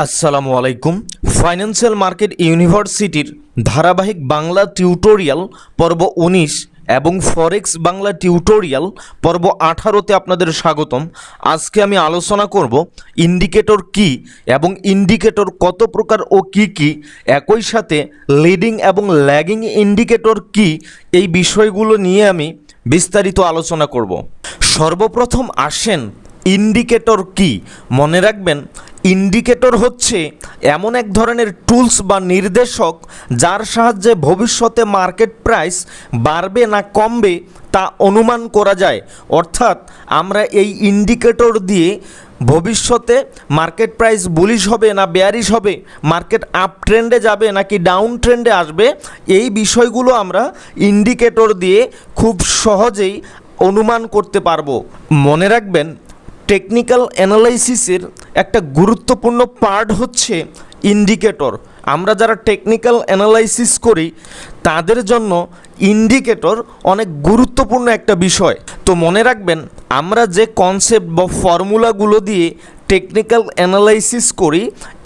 আসসালামু আলাইকুম। Financial market ইউনিভার্সিটির ধারাবাহিক বাংলা টিউটোরিয়াল পর্ব 19 এবং ফরেক্স বাংলা টিউটোরিয়াল পর্ব 18তে আপনাদের স্বাগতম। আজকে আমি আলোচনা করব ইন্ডিকেটর কি এবং ইন্ডিকেটর কত প্রকার ও কি কি, একই সাথে লিডিং এবং ল্যাগিং ইন্ডিকেটর কি, এই বিষয়গুলো নিয়ে আমি বিস্তারিত আলোচনা করব। সর্বপ্রথম আসেন ইন্ডিকেটর কি। মনে রাখবেন, ইন্ডিকেটর হচ্ছে এমন এক ধরনের টুলস বা নির্দেশক যার সাহায্যে ভবিষ্যতে মার্কেট প্রাইস বাড়বে না কমবে তা অনুমান করা যায়। অর্থাৎ আমরা এই ইন্ডিকেটর দিয়ে ভবিষ্যতে মার্কেট প্রাইস বুলিশ হবে না বেয়ারিশ হবে, মার্কেট আপ ট্রেন্ডে যাবে নাকি ডাউন ট্রেন্ডে আসবে, এই বিষয়গুলো আমরা ইন্ডিকেটর দিয়ে খুব সহজেই অনুমান করতে পারবো। মনে রাখবেন, টেকনিক্যাল অ্যানালাইসিসের একটা গুরুত্বপূর্ণ পার্ট হচ্ছে ইন্ডিকেটর। আমরা যারা টেকনিক্যাল অ্যানালাইসিস করি তাদের জন্য ইন্ডিকেটর অনেক গুরুত্বপূর্ণ একটা বিষয়। তো মনে রাখবেন, আমরা যে কনসেপ্ট বা ফর্মুলাগুলো দিয়ে টেকনিক্যাল অ্যানালাইসিস করি,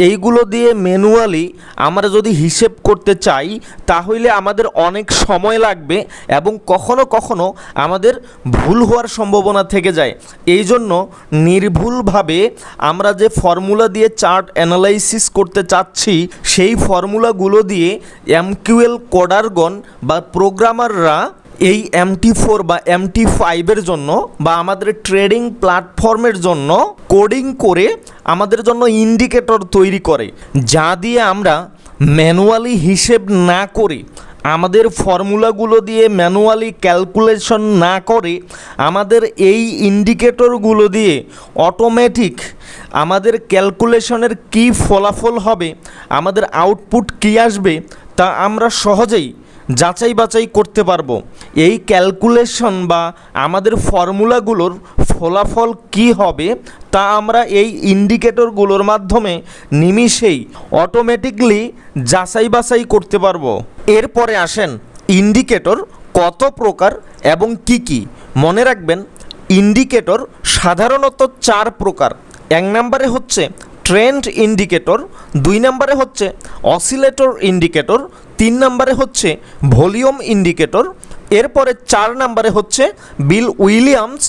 এইগুলো দিয়ে ম্যানুয়ালি আমরা যদি হিসেব করতে চাই তাহলে আমাদের অনেক সময় লাগবে এবং কখনো কখনো আমাদের ভুল হওয়ার সম্ভাবনা থেকে যায়। এই জন্য নির্ভুলভাবে আমরা যে ফর্মুলা দিয়ে চার্ট অ্যানালাইসিস করতে চাচ্ছি সেই ফর্মুলাগুলো দিয়ে এমকিউএল কোডারগণ বা প্রোগ্রামাররা এই MT4 বা MT5-এর জন্য বা আমাদের ট্রেডিং প্ল্যাটফর্মের জন্য কোডিং করে আমাদের জন্য ইন্ডিকেটর তৈরি করে, যা দিয়ে আমরা ম্যানুয়ালি হিসেব না করে, আমাদের ফর্মুলাগুলো দিয়ে ম্যানুয়ালি ক্যালকুলেশন না করে, আমাদের এই ইন্ডিকেটরগুলো দিয়ে অটোমেটিক আমাদের ক্যালকুলেশনের কী ফলাফল হবে, আমাদের আউটপুট কী আসবে তা আমরা সহজেই যাচাই বাছাই করতে পারবো। এই ক্যালকুলেশন বা আমাদের ফর্মুলাগুলোর ফলাফল কি হবে তা আমরা এই ইন্ডিকেটরগুলোর মাধ্যমে নিমিষেই অটোমেটিকলি যাচাই বাছাই করতে পারবো। এরপরে আসেন ইন্ডিকেটর কত প্রকার এবং কি কি। মনে রাখবেন, ইন্ডিকেটর সাধারণত 4 প্রকার। 1 নম্বরে হচ্ছে ট্রেন্ড ইন্ডিকেটর, 2 নম্বরে হচ্ছে অসিলেটর ইন্ডিকেটর, 3 নম্বরে হচ্ছে ভলিউম ইন্ডিকেটর, এরপরে 4 নম্বরে হচ্ছে বিল উইলিয়ামস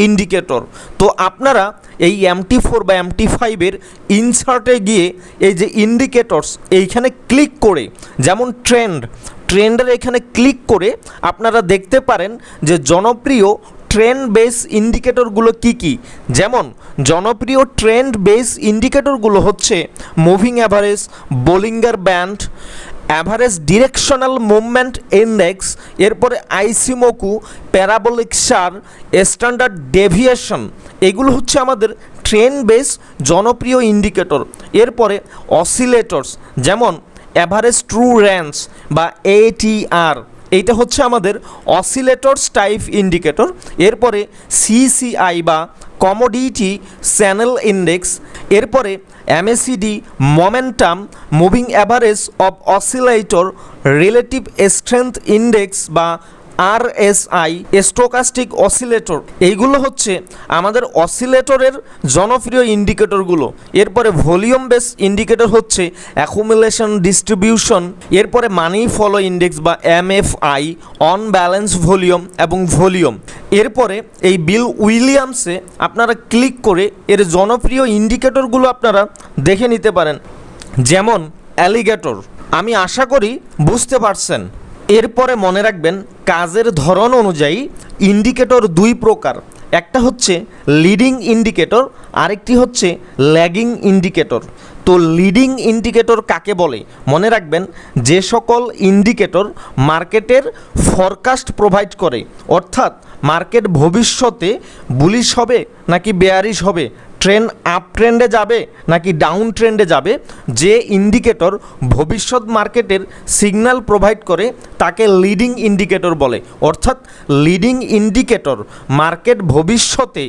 ইন্ডিকেটর। তো আপনারা এই MT4 বা MT5-এর ইনসার্টে গিয়ে এই যে ইন্ডিকেটরস এইখানে ক্লিক করে, যেমন ট্রেন্ডের এখানে ক্লিক করে আপনারা দেখতে পারেন যে জনপ্রিয় ট্রেন্ড বেস ইন্ডিকেটরগুলো কি কি। যেমন জনপ্রিয় ট্রেন্ড বেস ইন্ডিকেটরগুলো হচ্ছে moving average, Bollinger band, average directional movement index, এরপরে আইসিমোকু, প্যারাবোলিক সার, স্ট্যান্ডার্ড ডেভিয়েশন। এগুলো হচ্ছে আমাদের ট্রেন্ড বেস জনপ্রিয় ইন্ডিকেটর। এরপরে অসিলেটরস, যেমন অ্যাভারেজ ট্রু রেঞ্জ বা ATR, এইটা হচ্ছে আমাদের অসিলেটরস টাইপ ইন্ডিকেটর। এরপরে CCI বা কমোডিটি চ্যানেল ইন্ডেক্স, এরপরে MACD momentum moving average of oscillator relative strength index বা RSI স্টোকাস্টিক অসিলেটর। এইগুলো হচ্ছে আমাদের অসিলেটরের জনপ্রিয় ইন্ডিকেটরগুলো। এরপরে ভলিউম বেস ইন্ডিকেটর হচ্ছে অ্যাকুমুলেশন ডিস্ট্রিবিউশন, এরপরে মানি ফলো ইন্ডেক্স বা MFI, অন ব্যালেন্স ভলিউম এবং ভলিউম। এরপরে এই বিল উইলিয়ামসে আপনারা ক্লিক করে এর জনপ্রিয় ইন্ডিকেটরগুলো আপনারা দেখে নিতে পারেন, যেমন অ্যালিগেটর। আমি আশা করি বুঝতে পারছেন। এরপরে মনে রাখবেন, কাজের ধরন অনুযায়ী ইন্ডিকেটর 2 প্রকার। একটা হচ্ছে লিডিং ইন্ডিকেটর, আরেকটি হচ্ছে ল্যাগিং ইন্ডিকেটর। তো লিডিং ইন্ডিকেটর কাকে বলে? মনে রাখবেন, যে সকল ইন্ডিকেটর মার্কেটের ফরকাস্ট প্রোভাইড করে, অর্থাৎ মার্কেট ভবিষ্যতে বুলিশ হবে নাকি বেয়ারিশ হবে, ট্রেন্ড আপ ট্রেন্ডে যাবে নাকি ডাউন ট্রেন্ডে যাবে, যে ইন্ডিকেটর ভবিষ্যৎ মার্কেটের সিগন্যাল প্রোভাইড করে তাকে লিডিং ইন্ডিকেটর বলে। অর্থাৎ লিডিং ইন্ডিকেটর মার্কেট ভবিষ্যতে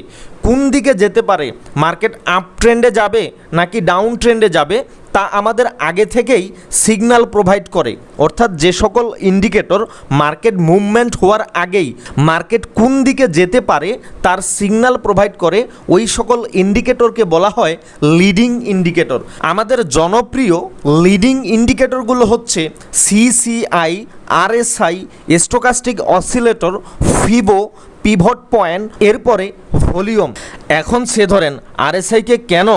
কোন দিকে যেতে পারে, মার্কেট আপ ট্রেন্ডে যাবে নাকি ডাউন ট্রেন্ডে যাবে, তা আমাদের আগে থেকেই সিগন্যাল প্রোভাইড করে। অর্থাৎ যে সকল ইন্ডিকেটর মার্কেট মুভমেন্ট হওয়ার আগেই মার্কেট কোন দিকে যেতে পারে তার সিগন্যাল প্রোভাইড করে, ওই সকল ইন্ডিকেটরকে বলা হয় লিডিং ইন্ডিকেটর। আমাদের জনপ্রিয় লিডিং ইন্ডিকেটরগুলো হচ্ছে CCI, RSI, stochastic oscillator, ফিবো, pivot point, এরপরে ভলিউম। এখন সে ধরেন আরএসআইকে কেন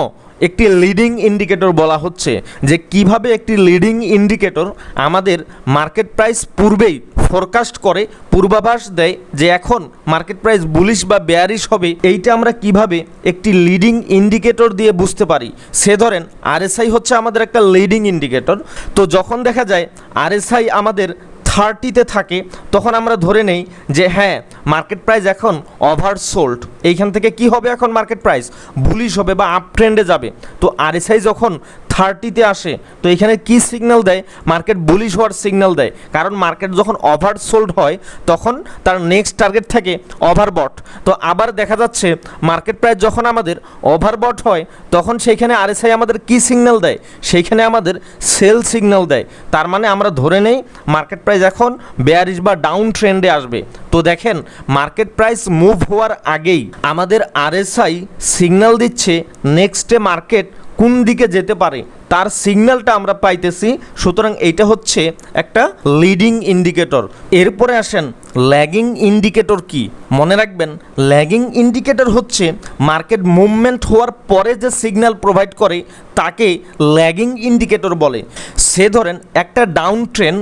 একটি লিডিং ইন্ডিকেটর বলা হচ্ছে, যে কিভাবে একটি লিডিং ইন্ডিকেটর আমাদের মার্কেট প্রাইস পূর্বেই ফোরকাস্ট করে, পূর্বাভাস দেয় যে এখন মার্কেট প্রাইস বুলিশ বা বেয়ারিশ হবে, এইটা আমরা কিভাবে একটি লিডিং ইন্ডিকেটর দিয়ে বুঝতে পারি। সে ধরেন আরএসআই হচ্ছে আমাদের একটা লিডিং ইন্ডিকেটর। তো যখন দেখা যায় আরএসআই আমাদের 30-তে থাকে, তখন আমরা ধরে নেই যে হ্যাঁ মার্কেট প্রাইস এখন ওভারসোল্ড, এইখান থেকে কি হবে, এখন মার্কেট প্রাইস বুলিশ হবে বা আপ ট্রেন্ডে যাবে। তো আরএসআই যখন 30-তে আসে তো এখানে কি সিগন্যাল দেয়, মার্কেট বুলিশ হওয়ার সিগন্যাল দেয়। কারণ মার্কেট যখন ওভারসোল্ড হয় তখন তার নেক্সট টার্গেট থাকে ওভারবট। তো আবার দেখা যাচ্ছে মার্কেট প্রাইস যখন আমাদের ওভারবট হয় তখন সেইখানে আরএসআই আমাদের কি সিগন্যাল দেয়, সেইখানে আমাদের সেল সিগন্যাল দেয়। তার মানে আমরা ধরে নেই মার্কেট প্রাইস এখন বেয়ারিশ বা ডাউন ট্রেন্ডে আসবে। তো দেখেন মার্কেট প্রাইস মুভ হওয়ার আগেই আমাদের আরএসআই সিগন্যাল দিচ্ছে নেক্সটে মার্কেট কোন দিকে যেতে পারে, তার সিগন্যালটা আমরা পাইতেছি। সুতরাং এইটা হচ্ছে একটা লিডিং ইন্ডিকেটর। এরপরে আসেন ল্যাগিং ইন্ডিকেটর কি। মনে রাখবেন ল্যাগিং ইন্ডিকেটর হচ্ছে মার্কেট মুভমেন্ট হওয়ার পরে যে সিগন্যাল প্রোভাইড করে তাকে ল্যাগিং ইন্ডিকেটর বলে। সে ধরেন একটা ডাউন ট্রেন্ড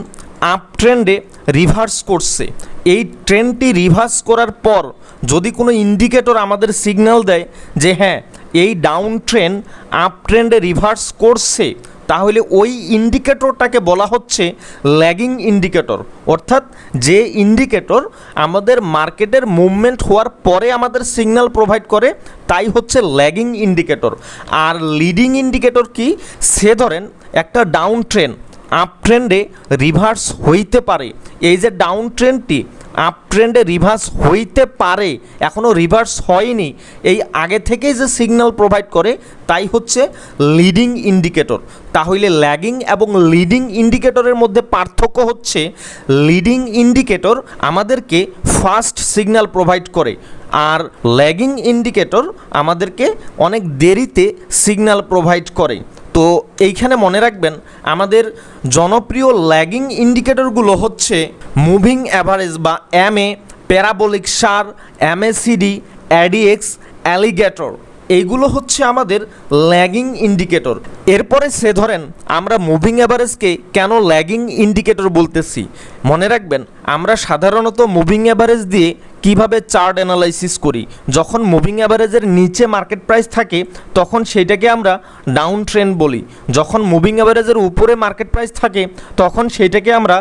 আপ ট্রেন্ডে রিভার্স করছে, এই ট্রেন্ডটি রিভার্স করার পর যদি কোনো ইন্ডিকেটর আমাদের সিগন্যাল দেয় যে হ্যাঁ এই ডাউন ট্রেন্ড আপ ট্রেন্ডে রিভার্স করছে, তাহলে ওই ইন্ডিকেটরটাকে বলা হচ্ছে ল্যাগিং ইন্ডিকেটর। অর্থাৎ যে ইন্ডিকেটর আমাদের মার্কেটের মুভমেন্ট হওয়ার পরে আমাদের সিগন্যাল প্রোভাইড করে তাই হচ্ছে ল্যাগিং ইন্ডিকেটর। আর লিডিং ইন্ডিকেটর কি, সে ধরেন একটা ডাউন ট্রেন্ড আপ ট্রেন্ডে রিভার্স হইতে পারে, এই যে ডাউন ট্রেন্ডটি আপ ট্রেন্ডে রিভার্স হইতে পারে, এখনও রিভার্স হয়নি, এই আগে থেকেই যে সিগন্যাল প্রোভাইড করে তাই হচ্ছে লিডিং ইন্ডিকেটর। তাহলে ল্যাগিং এবং লিডিং ইন্ডিকেটরের মধ্যে পার্থক্য হচ্ছে লিডিং ইন্ডিকেটর আমাদেরকে ফাস্ট সিগন্যাল প্রোভাইড করে, আর ল্যাগিং ইন্ডিকেটর আমাদেরকে অনেক দেরিতে সিগন্যাল প্রোভাইড করে। তো এইখানে মনে রাখবেন আমাদের জনপ্রিয় ল্যাগিং ইন্ডিকেটরগুলো হচ্ছে মুভিং অ্যাভারেজ বা এমএ, প্যারাবোলিক সার, এমএসিডি, অ্যাডিএক্স, অ্যালিগেটর, এইগুলো হচ্ছে আমাদের ল্যাগিং ইন্ডিকেটর। এরপরে সে ধরেন আমরা মুভিং অ্যাভারেজকে কেন ল্যাগিং ইন্ডিকেটর বলতেছি। মনে রাখবেন আমরা সাধারণত মুভিং অ্যাভারেজ দিয়ে কিভাবে চার্ট অ্যানালাইসিস করি, যখন মুভিং অ্যাভারেজের নিচে মার্কেট প্রাইস থাকে তখন সেইটাকে আমরা ডাউন ট্রেন্ড বলি, যখন মুভিং অ্যাভারেজের উপরে মার্কেট প্রাইস থাকে তখন সেইটাকে আমরা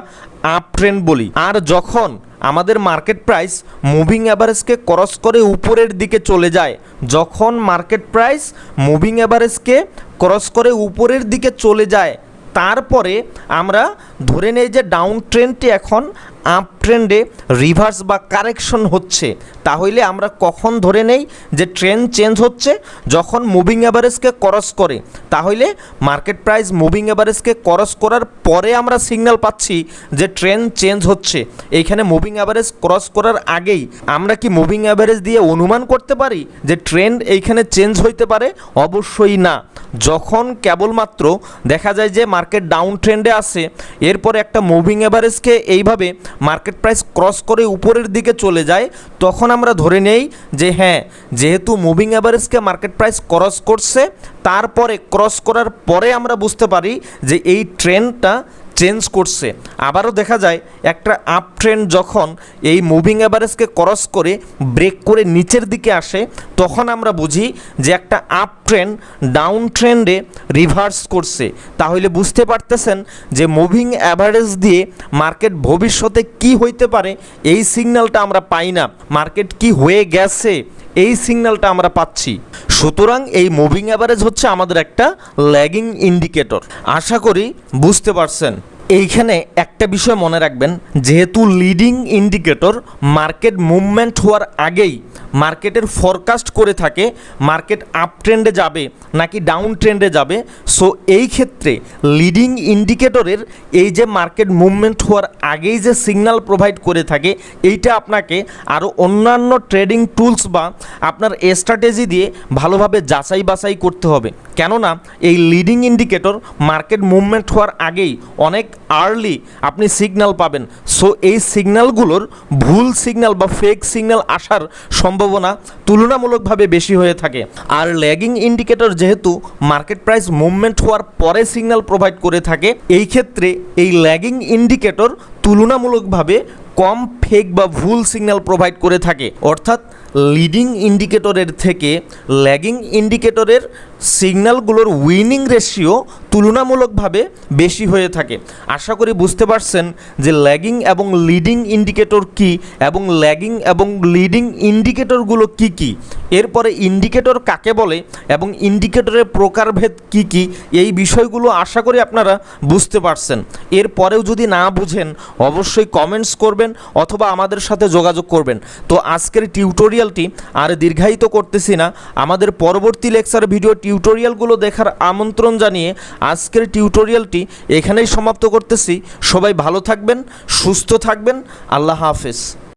আপ ট্রেন্ড বলি। আর যখন আমাদের মার্কেট প্রাইস মুভিং অ্যাভারেজকে ক্রস করে উপরের দিকে চলে যায়, যখন মার্কেট প্রাইস মুভিং অ্যাভারেজকে ক্রস করে উপরের দিকে চলে যায় তারপরে আমরা ধরে নেই যে ডাউন ট্রেন্ডটি এখন আপ ট্রেন্ডে রিভার্স বা কারেকশন হচ্ছে। তাহলে আমরা কখন ধরে নেই যে ট্রেন্ড চেঞ্জ হচ্ছে, যখন মুভিং অ্যাভারেজকে ক্রস করে। তাহলে মার্কেট প্রাইস মুভিং অ্যাভারেজকে ক্রস করার পরে আমরা সিগন্যাল পাচ্ছি যে ট্রেন্ড চেঞ্জ হচ্ছে। এইখানে মুভিং অ্যাভারেজ ক্রস করার আগেই আমরা কি মুভিং অ্যাভারেজ দিয়ে অনুমান করতে পারি যে ট্রেন্ড এইখানে চেঞ্জ হইতে পারে? অবশ্যই না। যখন কেবলমাত্র দেখা যায় যে মার্কেট ডাউন ট্রেন্ডে আসে, এরপরে একটা মুভিং অ্যাভারেজকে এইভাবে মার্কেট প্রাইস ক্রস করে উপরের দিকে চলে যায়, তখন আমরা ধরে নেই যে হ্যাঁ যেহেতু মুভিং অ্যাভারেজকে মার্কেট প্রাইস ক্রস করছে, তারপরে ক্রস করার পরে আমরা বুঝতে পারি যে এই ট্রেন্ডটা চেঞ্জ করছে। আবারও দেখা যায় একটা আপ ট্রেন্ড যখন এই মুভিং অ্যাভারেজকে ক্রস করে ব্রেক করে নিচের দিকে আসে, তখন আমরা বুঝি যে একটা আপ ট্রেন্ড ডাউন ট্রেন্ডে রিভার্স করছে। তাহলে বুঝতে পারতেছেন যে মুভিং অ্যাভারেজ দিয়ে মার্কেট ভবিষ্যতে কি হইতে পারে এই সিগন্যালটা আমরা পাই না, মার্কেট কি হয়ে গেছে এই সিগন্যালটা আমরা পাচ্ছি। সুতরাং এই মুভিং অ্যাভারেজ হচ্ছে আমাদের একটা ল্যাগিং ইন্ডিকেটর। আশা করি বুঝতে পারছেন। এইখানে একটা বিষয় মনে রাখবেন, যেহেতু লিডিং ইন্ডিকেটর মার্কেট মুভমেন্ট হওয়ার আগেই মার্কেটের ফরকাস্ট করে থাকে মার্কেট আপ ট্রেন্ডে যাবে নাকি ডাউন ট্রেন্ডে যাবে, সো এই ক্ষেত্রে লিডিং ইন্ডিকেটরের এই যে মার্কেট মুভমেন্ট হওয়ার আগেই যে সিগন্যাল প্রোভাইড করে থাকে, এইটা আপনাকে আরও অন্যান্য ট্রেডিং টুলস বা আপনার স্ট্র্যাটেজি দিয়ে ভালোভাবে যাচাই বাছাই করতে হবে। কেননা এই লিডিং ইন্ডিকেটর মার্কেট মুভমেন্ট হওয়ার আগেই অনেক আর্লি আপনি সিগন্যাল পাবেন। সো এই সিগন্যালগুলোর ভুল সিগন্যাল বা ফেক সিগন্যাল আসার সম্ভাবনা তুলনামূলকভাবে বেশি হয়ে থাকে। আর ল্যাগিং ইন্ডিকেটর যেহেতু মার্কেট প্রাইস মুভমেন্ট হওয়ার পরে সিগন্যাল প্রোভাইড করে থাকে, এই ক্ষেত্রে এই ল্যাগিং ইন্ডিকেটর তুলনামূলকভাবে কম ফেক বা ভুল সিগন্যাল প্রোভাইড করে থাকে। অর্থাৎ লিডিং ইন্ডিকেটরের থেকে ল্যাগিং ইন্ডিকেটরের সিগন্যালগুলোর উইনিং রেশিও তুলনামূলকভাবে বেশি হয়ে থাকে। আশা করি বুঝতে পারছেন যে ল্যাগিং এবং লিডিং ইন্ডিকেটর কি এবং ল্যাগিং এবং লিডিং ইন্ডিকেটরগুলো কি কি, এরপরে ইন্ডিকেটর কাকে বলে এবং ইন্ডিকেটরের প্রকারভেদ কি কি, এই বিষয়গুলো আশা করি আপনারা বুঝতে পারছেন। এরপরেও যদি না বুঝেন অবশ্যই কমেন্টস করবেন অথবা আমাদের সাথে যোগাযোগ করবেন। তো আজকের টিউটোরিয়ালটি আর দীর্ঘায়িত করতেছি না, আমাদের পরবর্তী লেকচার ভিডিও টিউটোরিয়ালগুলো দেখার আমন্ত্রণ জানিয়ে আজকের টিউটোরিয়ালটি এখানেই সমাপ্ত করতেছি। সবাই ভালো থাকবেন, সুস্থ থাকবেন, আল্লাহ হাফেজ।